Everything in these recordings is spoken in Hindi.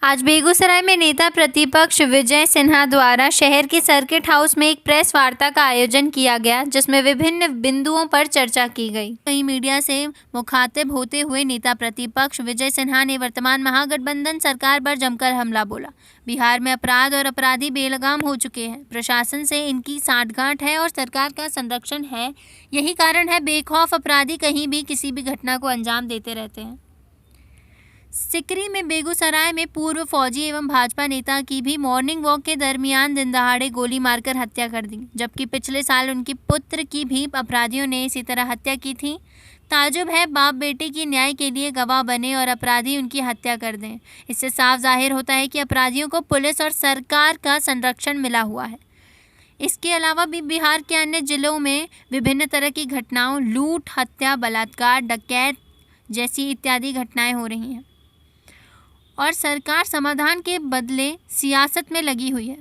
आज बेगूसराय में नेता प्रतिपक्ष विजय सिन्हा द्वारा शहर के सर्किट हाउस में एक प्रेस वार्ता का आयोजन किया गया, जिसमें विभिन्न बिंदुओं पर चर्चा की गई। वहीं मीडिया से मुखातिब होते हुए नेता प्रतिपक्ष विजय सिन्हा ने वर्तमान महागठबंधन सरकार पर जमकर हमला बोला। बिहार में अपराध और अपराधी बेलगाम हो चुके हैं। प्रशासन से इनकी सांठगांठ है और सरकार का संरक्षण है। यही कारण है बेखौफ अपराधी कहीं भी किसी भी घटना को अंजाम देते रहते हैं। सिकरी में बेगूसराय में पूर्व फौजी एवं भाजपा नेता की भी मॉर्निंग वॉक के दरमियान दिनदहाड़े गोली मारकर हत्या कर दी, जबकि पिछले साल उनकी पुत्र की भी अपराधियों ने इसी तरह हत्या की थी। ताजुब है, बाप बेटे की न्याय के लिए गवाह बने और अपराधी उनकी हत्या कर दें। इससे साफ जाहिर होता है कि अपराधियों को पुलिस और सरकार का संरक्षण मिला हुआ है। इसके अलावा भी बिहार के अन्य जिलों में विभिन्न तरह की घटनाओं, लूट, हत्या, बलात्कार, डकैत जैसी इत्यादि घटनाएं हो रही हैं और सरकार समाधान के बदले सियासत में लगी हुई है।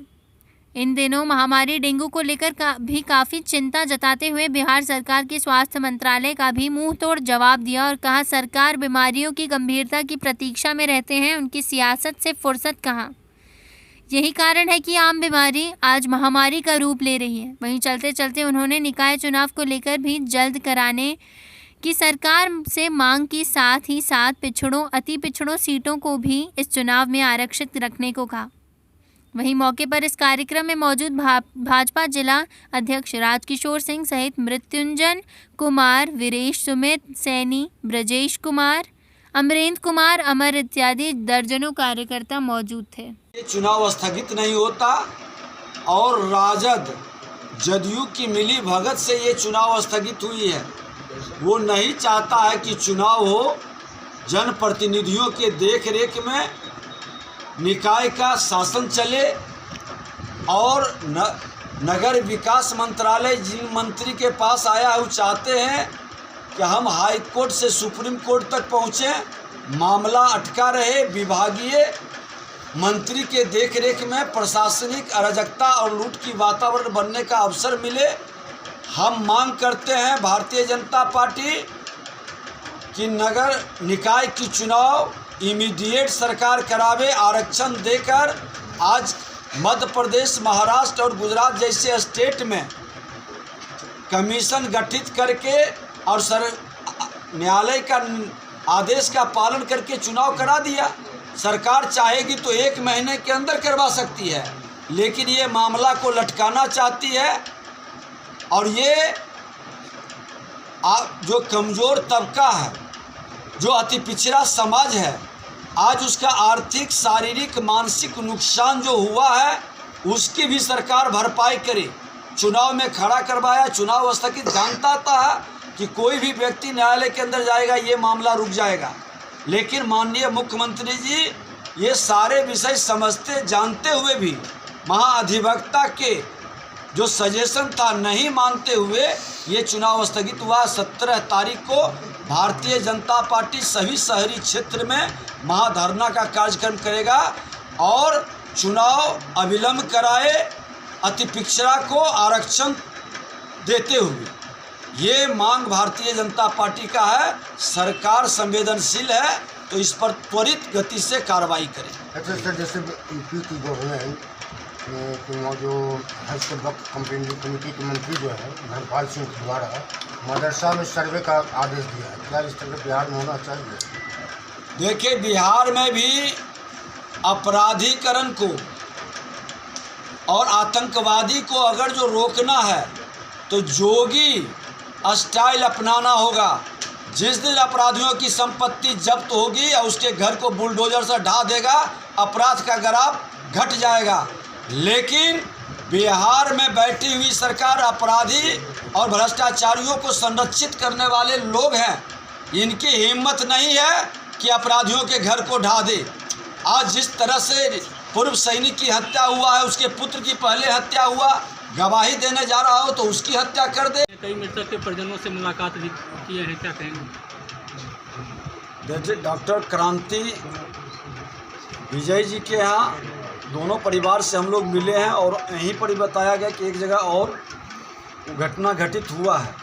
इन दिनों महामारी डेंगू को लेकर भी काफ़ी चिंता जताते हुए बिहार सरकार के स्वास्थ्य मंत्रालय का भी मुंह तोड़ जवाब दिया और कहा, सरकार बीमारियों की गंभीरता की प्रतीक्षा में रहते हैं, उनकी सियासत से फुर्सत कहाँ। यही कारण है कि आम बीमारी आज महामारी का रूप ले रही है। वहीं चलते चलते उन्होंने निकाय चुनाव को लेकर भी जल्द कराने की सरकार से मांग की, साथ ही साथ पिछड़ों, अति पिछड़ों सीटों को भी इस चुनाव में आरक्षित रखने को कहा। वहीं मौके पर इस कार्यक्रम में मौजूद भाजपा जिला अध्यक्ष राजकिशोर सिंह सहित मृत्युंजन कुमार, वीरेश, सुमित सैनी, ब्रजेश कुमार, अमरेंद्र कुमार, अमर इत्यादि दर्जनों कार्यकर्ता मौजूद थे। ये चुनाव स्थगित नहीं होता और राजद जदयू की मिली भगत से ये चुनाव स्थगित हुई है। वो नहीं चाहता है कि चुनाव हो, जनप्रतिनिधियों के देखरेख में निकाय का शासन चले और नगर विकास मंत्रालय जिन मंत्री के पास आया है वो चाहते हैं कि हम हाई कोर्ट से सुप्रीम कोर्ट तक पहुँचें, मामला अटका रहे, विभागीय मंत्री के देखरेख में प्रशासनिक अराजकता और लूट की वातावरण बनने का अवसर मिले। हम मांग करते हैं भारतीय जनता पार्टी कि नगर निकाय की चुनाव इमीडिएट सरकार करावे, आरक्षण देकर। आज मध्य प्रदेश, महाराष्ट्र और गुजरात जैसे स्टेट में कमीशन गठित करके और न्यायालय का आदेश का पालन करके चुनाव करा दिया। सरकार चाहेगी तो 1 महीने के अंदर करवा सकती है, लेकिन ये मामला को लटकाना चाहती है। और ये जो कमज़ोर तबका है, जो अति पिछड़ा समाज है, आज उसका आर्थिक, शारीरिक, मानसिक नुकसान जो हुआ है उसकी भी सरकार भरपाई करे। चुनाव में खड़ा करवाया, चुनाव स्थगित, जानता था कि कोई भी व्यक्ति न्यायालय के अंदर जाएगा ये मामला रुक जाएगा, लेकिन माननीय मुख्यमंत्री जी ये सारे विषय समझते जानते हुए भी महाधिवक्ता के जो सजेशन था नहीं मानते हुए ये चुनाव स्थगित हुआ। 17 तारीख को भारतीय जनता पार्टी सभी शहरी क्षेत्र में महाधरना का कार्यक्रम करेगा और चुनाव अविलंब कराए, अति पिछड़ा को आरक्षण देते हुए। ये मांग भारतीय जनता पार्टी का है। सरकार संवेदनशील है तो इस पर त्वरित गति से कार्रवाई करें। अच्छा सर, जैसे यूपी की गवर्नमेंट जो हज के वक्त कमेटी के मंत्री जो है धर्मपाल सिंह द्वारा मदरसा में सर्वे का आदेश दिया है, क्या इस तरह बिहार में होना चाहिए? देखिए, बिहार में भी अपराधीकरण को और आतंकवादी को अगर जो रोकना है तो जोगी स्टाइल अपनाना होगा। जिस दिन अपराधियों की संपत्ति जब्त होगी और उसके घर को बुलडोजर से ढा देगा, अपराध का ग्राफ घट जाएगा। लेकिन बिहार में बैठी हुई सरकार अपराधी और भ्रष्टाचारियों को संरक्षित करने वाले लोग हैं। इनकी हिम्मत नहीं है कि अपराधियों के घर को ढा दे। आज जिस तरह से पूर्व सैनिक की हत्या हुआ है, उसके पुत्र की पहले हत्या हुआ, गवाही देने जा रहा हो तो उसकी हत्या कर दे। कई मृतक के परिजनों से मुलाकात भी की है, क्या कहेंगे? देखिए, डॉक्टर क्रांति विजय जी के यहाँ दोनों परिवार से हम लोग मिले हैं और यहीं पर ही बताया गया कि एक जगह और घटना घटित हुआ है,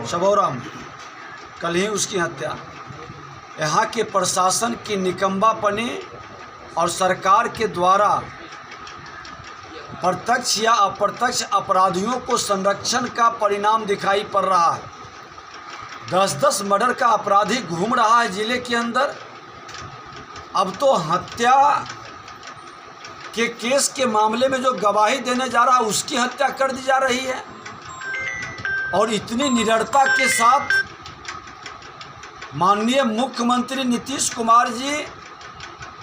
सबौरा में। कल ही उसकी हत्या। यहाँ के प्रशासन की निकम्मापनी और सरकार के द्वारा प्रत्यक्ष या अप्रत्यक्ष अपराधियों को संरक्षण का परिणाम दिखाई पड़ रहा है। 10-10 मर्डर का अपराधी घूम रहा है जिले के अंदर। अब तो हत्या के केस के मामले में जो गवाही देने जा रहा है उसकी हत्या कर दी जा रही है। और इतनी निडरता के साथ माननीय मुख्यमंत्री नीतीश कुमार जी,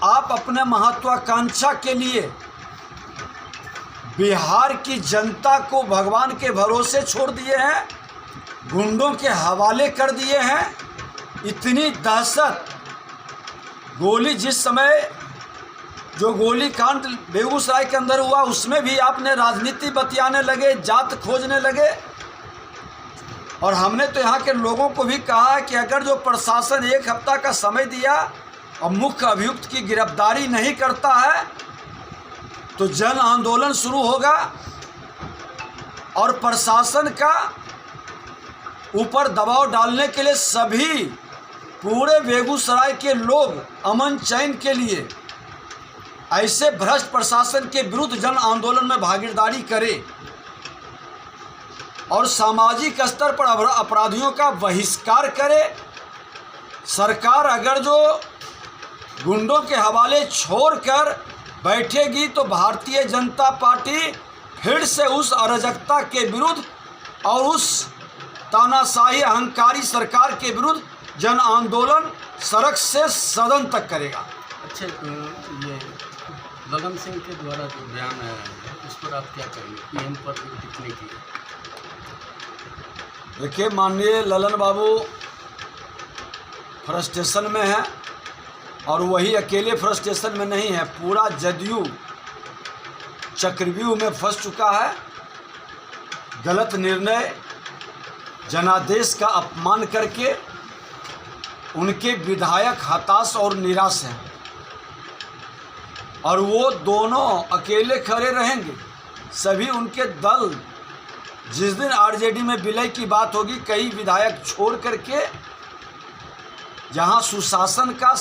आप अपने महत्वाकांक्षा के लिए बिहार की जनता को भगवान के भरोसे छोड़ दिए हैं, गुंडों के हवाले कर दिए हैं। इतनी दहशत, गोली जिस समय जो गोली कांड बेगूसराय के अंदर हुआ उसमें भी आपने राजनीति बतियाने लगे, जात खोजने लगे। और हमने तो यहाँ के लोगों को भी कहा है कि अगर जो प्रशासन 1 हफ्ता का समय दिया और मुख्य अभियुक्त की गिरफ्तारी नहीं करता है तो जन आंदोलन शुरू होगा और प्रशासन का ऊपर दबाव डालने के लिए सभी पूरे बेगूसराय के लोग अमन चैन के लिए ऐसे भ्रष्ट प्रशासन के विरुद्ध जन आंदोलन में भागीदारी करें और सामाजिक स्तर पर अपराधियों का बहिष्कार करे। सरकार अगर जो गुंडों के हवाले छोड़कर बैठेगी तो भारतीय जनता पार्टी फिर से उस अराजकता के विरुद्ध और उस तानाशाही अहंकारी सरकार के विरुद्ध जन आंदोलन सड़क से सदन तक करेगा। अच्छा, ये ललन सिंह के द्वारा जो बयान आया है उस पर आप क्या कहेंगे? पीएम पर टिप्पणी की। देखिए, माननीय ललन बाबू फ्रस्ट्रेशन में है और वही अकेले फ्रस्ट्रेशन में नहीं है, पूरा जदयू चक्रव्यूह में फंस चुका है। गलत निर्णय, जनादेश का अपमान करके उनके विधायक हताश और निराश हैं और वो दोनों अकेले खड़े रहेंगे। सभी उनके दल, जिस दिन आरजेडी में विलय की बात होगी, कई विधायक छोड़ करके जहां सुशासन का